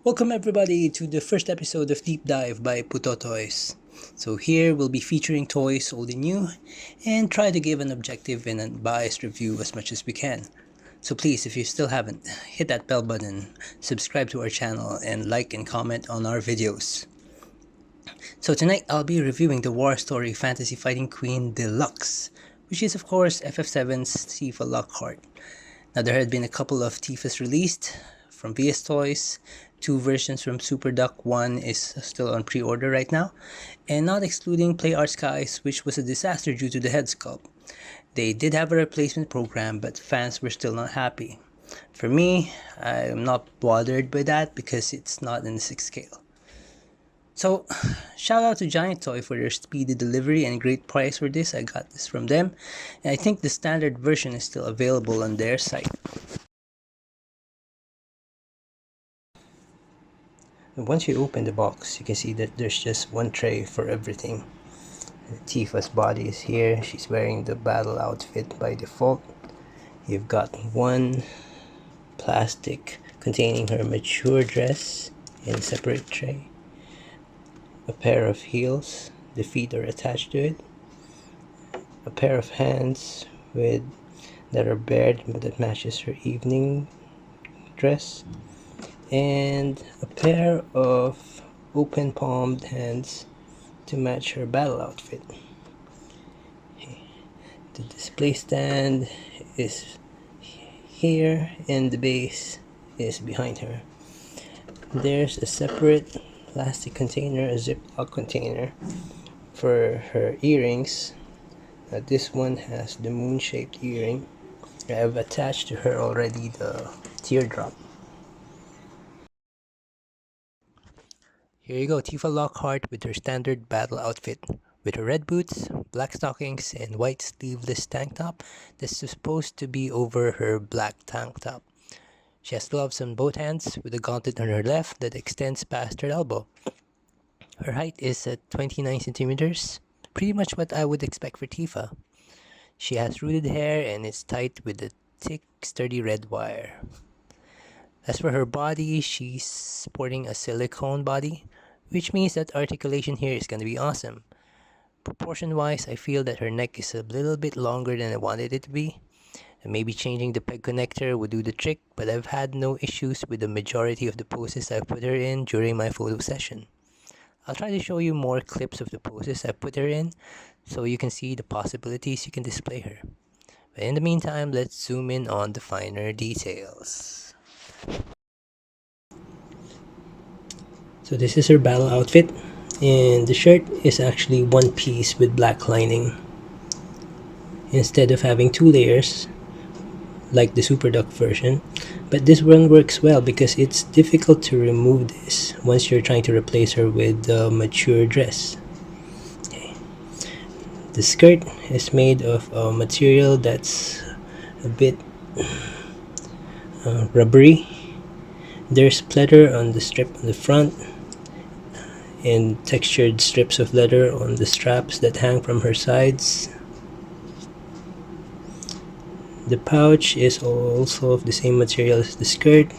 Welcome everybody to the first episode of Deep Dive by Putotoyz. So here we'll be featuring toys old and new and try to give an objective and unbiased review as much as we can. So please, if you still haven't, hit that bell button, subscribe to our channel, and like and comment on our videos. So tonight I'll be reviewing the War Story Fantasy Fighting Queen Deluxe, which is of course FF7's Tifa Lockhart. Now there had been a couple of Tifas released from VS Toys, two versions from Super Duck, one is still on pre-order right now, and not excluding Play Art Skies, which was a disaster due to the head sculpt. They did have a replacement program, but fans were still not happy. For me, I'm not bothered by that because it's not in the 6 scale. So, shout out to Giant Toy for their speedy delivery and great price for this. I got this from them, and I think the standard version is still available on their site. Once you open the box, you can see that there's just one tray for everything. Tifa's body is here. She's wearing the battle outfit by default. You've got one plastic containing her mature dress in a separate tray. A pair of heels, the feet are attached to it. A pair of hands that are bared but that matches her evening dress. And a pair of open palmed hands to match her battle outfit. The display stand is here and the base is behind her. There's a separate plastic container, a Ziploc container for her earrings. This one has the moon-shaped earring. I've attached to her already the teardrop. Here you go, Tifa Lockhart with her standard battle outfit, with her red boots, black stockings, and white sleeveless tank top that's supposed to be over her black tank top. She has gloves on both hands with a gauntlet on her left that extends past her elbow. Her height is at 29 centimeters, pretty much what I would expect for Tifa. She has rooted hair and is tied with a thick, sturdy red wire. As for her body, she's sporting a silicone body, which means that articulation here is going to be awesome. Proportion-wise, I feel that her neck is a little bit longer than I wanted it to be. And maybe changing the peg connector would do the trick, but I've had no issues with the majority of the poses I've put her in during my photo session. I'll try to show you more clips of the poses I put her in, so you can see the possibilities you can display her. But in the meantime, let's zoom in on the finer details. So this is her battle outfit, and the shirt is actually one piece with black lining instead of having 2 layers like the Super Duck version. But this one works well because it's difficult to remove this once you're trying to replace her with the mature dress. Okay. The skirt is made of a material that's a bit rubbery. There's pleather on the strip on the front and textured strips of leather on the straps that hang from her sides. The pouch is also of the same material as the skirt,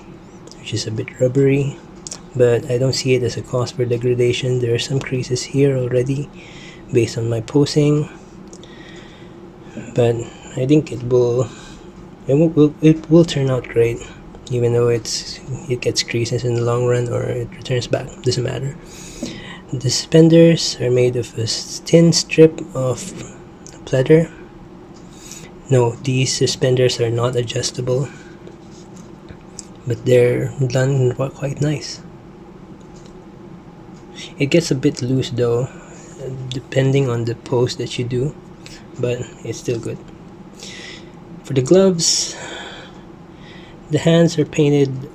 which is a bit rubbery, but I don't see it as a cause for degradation. There are some creases here already based on my posing, but I think it will turn out great, even though it gets creases in the long run or it returns back, doesn't matter. The suspenders are made of a thin strip of pleather. No, these suspenders are not adjustable, but they're done quite nice. It gets a bit loose though, depending on the pose that you do, but it's still good. For the gloves, the hands are painted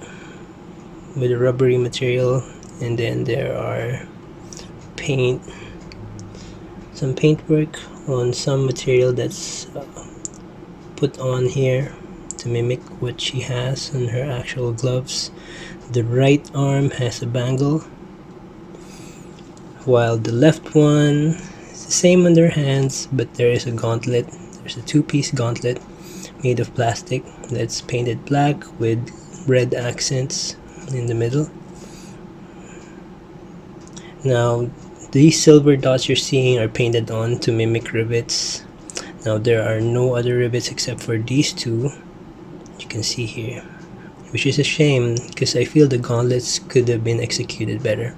with a rubbery material, and then there are some paintwork on some material that's put on here to mimic what she has on her actual gloves. The right arm has a bangle, while the left one is the same on their hands, but there is a gauntlet. There's a 2-piece gauntlet made of plastic that's painted black with red accents in the middle. Now, these silver dots you're seeing are painted on to mimic rivets. Now, there are no other rivets except for these two, you can see here, which is a shame because I feel the gauntlets could have been executed better.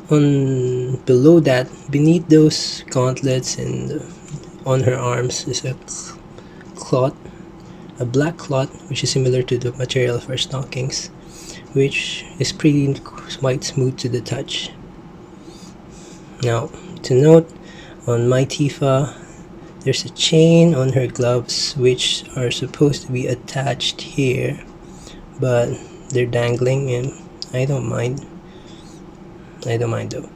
On below that, beneath those gauntlets and on her arms is a cloth, a black cloth, which is similar to the material of her stockings, which is pretty quite smooth to the touch. Now, to note, on my Tifa, there's a chain on her gloves which are supposed to be attached here, but they're dangling and I don't mind. I don't mind though.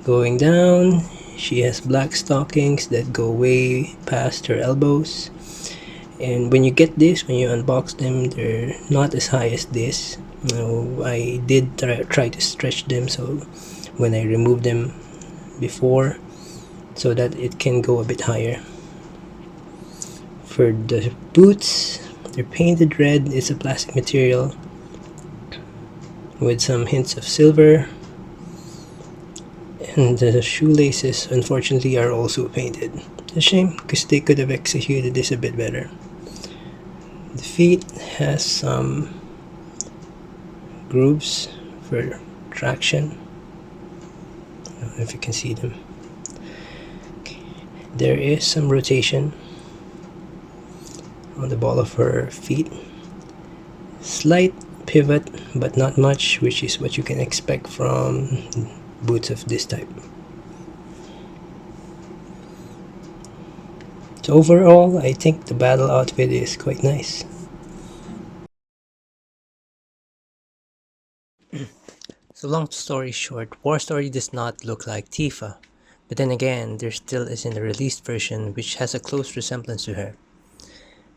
Going down, she has black stockings that go way past her elbows. And when you get this, when you unbox them, they're not as high as this. I did try to stretch them so when I remove them before, so that it can go a bit higher. For the boots, they're painted red. It's a plastic material with some hints of silver, and the shoelaces unfortunately are also painted. It's a shame because they could have executed this a bit better. The feet has some grooves for traction. I don't know if you can see them. Okay. There is some rotation on the ball of her feet. Slight pivot, but not much, which is what you can expect from boots of this type. So overall, I think the battle outfit is quite nice. So long story short, War Story does not look like Tifa. But then again, there still isn't a released version which has a close resemblance to her.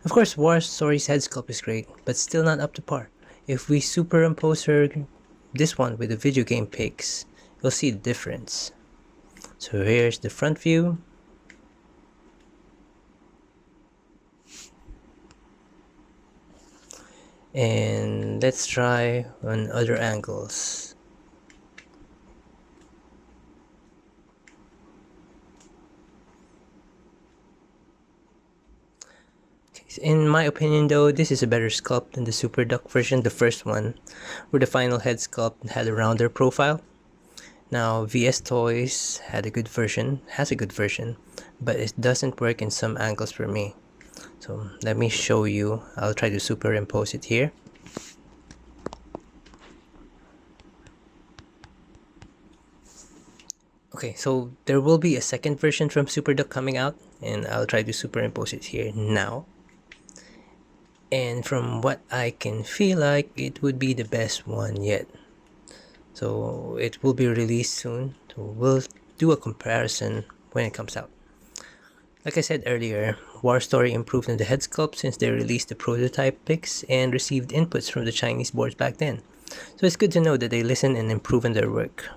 Of course, War Story's head sculpt is great, but still not up to par. If we superimpose this one with the video game pics, you'll see the difference. So here's the front view. And let's try on other angles. In my opinion though, this is a better sculpt than the Super Duck version, the first one, where the final head sculpt had a rounder profile. Now VS Toys has a good version, but it doesn't work in some angles for me. So let me show you. I'll try to superimpose it here. Okay, so there will be a second version from Super Duck coming out, and I'll try to superimpose it here now. And from what I can feel like, it would be the best one yet. So it will be released soon, so we'll do a comparison when it comes out. Like I said earlier, War Story improved on the head sculpt since they released the prototype pics and received inputs from the Chinese boards back then. So it's good to know that they listen and improve on their work.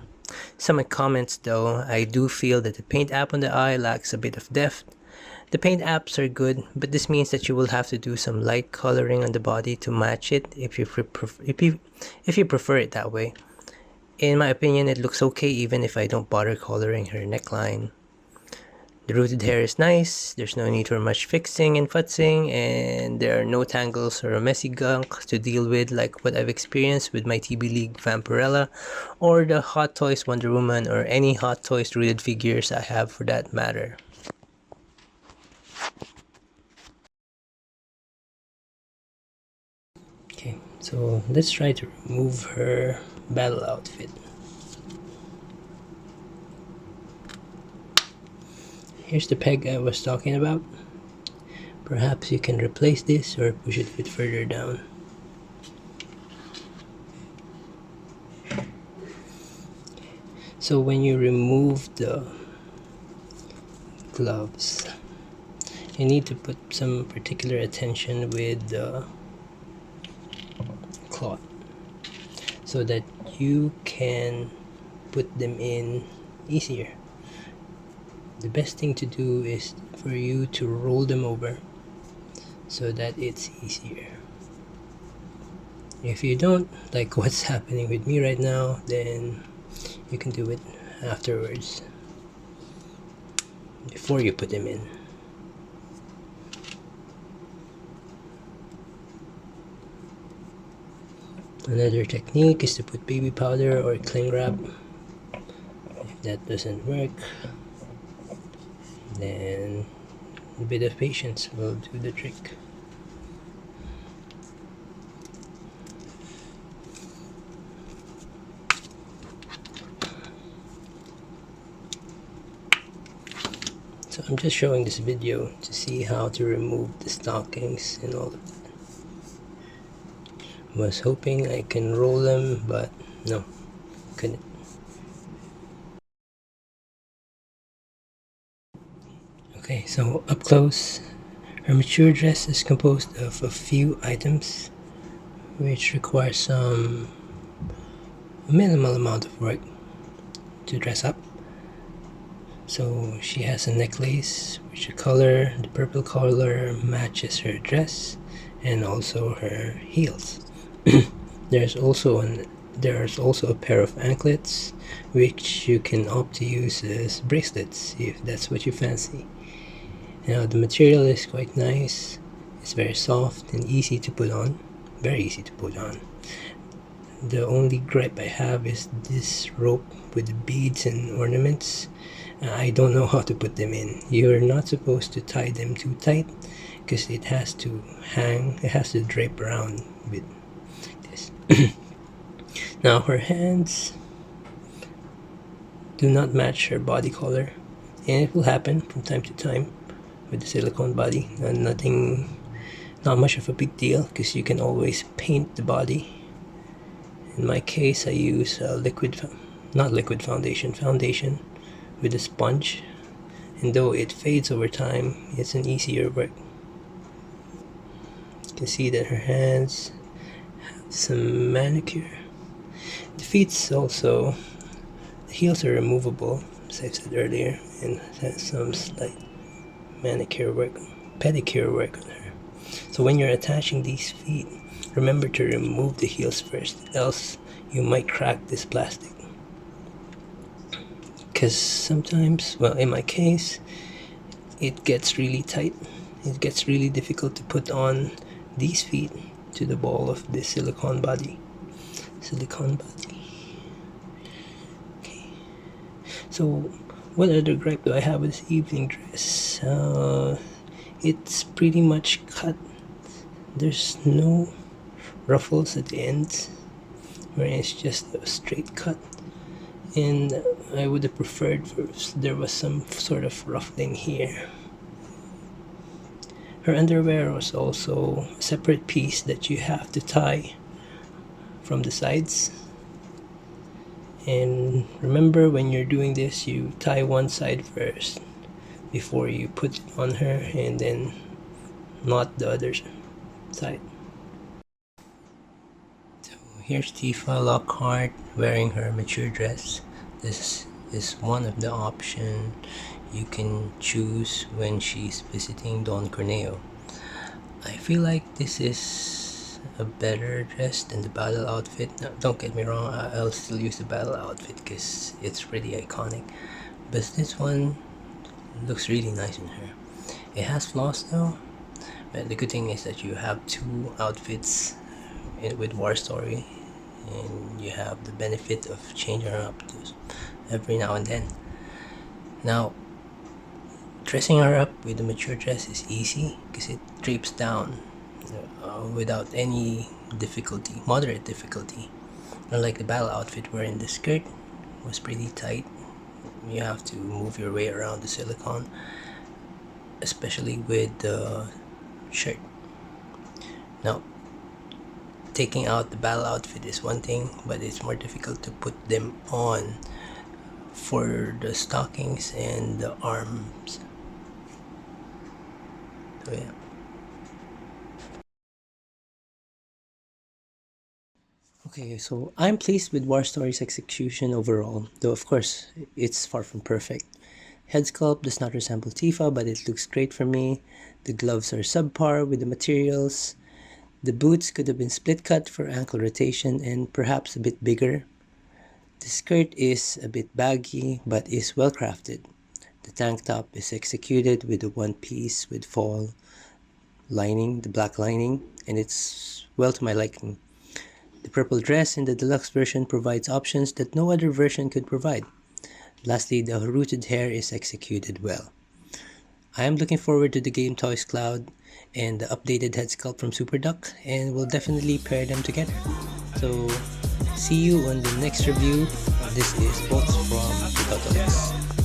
Some comments though, I do feel that the paint app on the eye lacks a bit of depth. The paint apps are good, but this means that you will have to do some light coloring on the body to match it if you prefer it that way. In my opinion, it looks okay even if I don't bother coloring her neckline. The rooted hair is nice, there's no need for much fixing and futzing, and there are no tangles or messy gunk to deal with like what I've experienced with my TB League Vampirella or the Hot Toys Wonder Woman or any Hot Toys rooted figures I have for that matter. Okay, so let's try to remove her battle outfit. Here's the peg I was talking about. Perhaps you can replace this or push it a bit further down. So when you remove the gloves, you need to put some particular attention with the cloth so that you can put them in easier. The best thing to do is for you to roll them over so that it's easier. If you don't like what's happening with me right now, then you can do it afterwards, before you put them in. Another technique is to put baby powder or cling wrap. If that doesn't work, then a bit of patience will do the trick. So I'm just showing this video to see how to remove the stockings and all of that. Was hoping I can roll them, but no, couldn't. Okay, so up close, her mature dress is composed of a few items, which requires some minimal amount of work to dress up. So she has a necklace, which the purple color matches her dress, and also her heels. There's also a pair of anklets, which you can opt to use as bracelets if that's what you fancy. Now the material is quite nice. It's very soft and easy to put on. Very easy to put on. The only gripe I have is this rope with the beads and ornaments. I don't know how to put them in. You're not supposed to tie them too tight because it has to drape around with this. Now her hands do not match her body color, and it will happen from time to time with the silicone body. Not much of a big deal because you can always paint the body. In my case, I use foundation with a sponge, and though it fades over time, it's an easier work. You can see that her hands have some manicure. The the heels are removable, as I said earlier, and has some slight pedicure work on her. So when you're attaching these feet, remember to remove the heels first, else you might crack this plastic. Because sometimes, well, in my case, it gets really tight. It gets really difficult to put on these feet to the ball of the silicone body. Okay. So what other gripe do I have with this evening dress? It's pretty much cut. There's no ruffles at the ends, where it's just a straight cut. And I would have preferred if there was some sort of ruffling here. Her underwear was also a separate piece that you have to tie from the sides. And remember, when you're doing this, you tie one side first before you put it on her, and then not the other side. So here's Tifa Lockhart wearing her mature dress. This is one of the options you can choose when she's visiting Don Corneo. I feel like this is a better dress than the battle outfit. Now, don't get me wrong, I'll still use the battle outfit because it's pretty iconic, but this one looks really nice on her. It has flaws though, but the good thing is that you have two outfits with War Story, and you have the benefit of changing her up every now and then. Now, dressing her up with the mature dress is easy because it drapes down without any moderate difficulty. Unlike the battle outfit wherein the skirt was pretty tight, you have to move your way around the silicone, especially with the shirt. Now, taking out the battle outfit is one thing, but it's more difficult to put them on for the stockings and the arms. So yeah. Okay, so I'm pleased with War Story's execution overall, though of course it's far from perfect. Head sculpt does not resemble Tifa, but it looks great for me. The gloves are subpar with the materials. The boots could have been split cut for ankle rotation and perhaps a bit bigger. The skirt is a bit baggy but is well crafted. The tank top is executed with a one piece with fall lining, the black lining, and it's well to my liking. The purple dress in the deluxe version provides options that no other version could provide. Lastly, the rooted hair is executed well. I am looking forward to the Game Toys Cloud and the updated head sculpt from Super Duck, and we'll definitely pair them together. So, see you on the next review. This is Bolts from Putotoyz.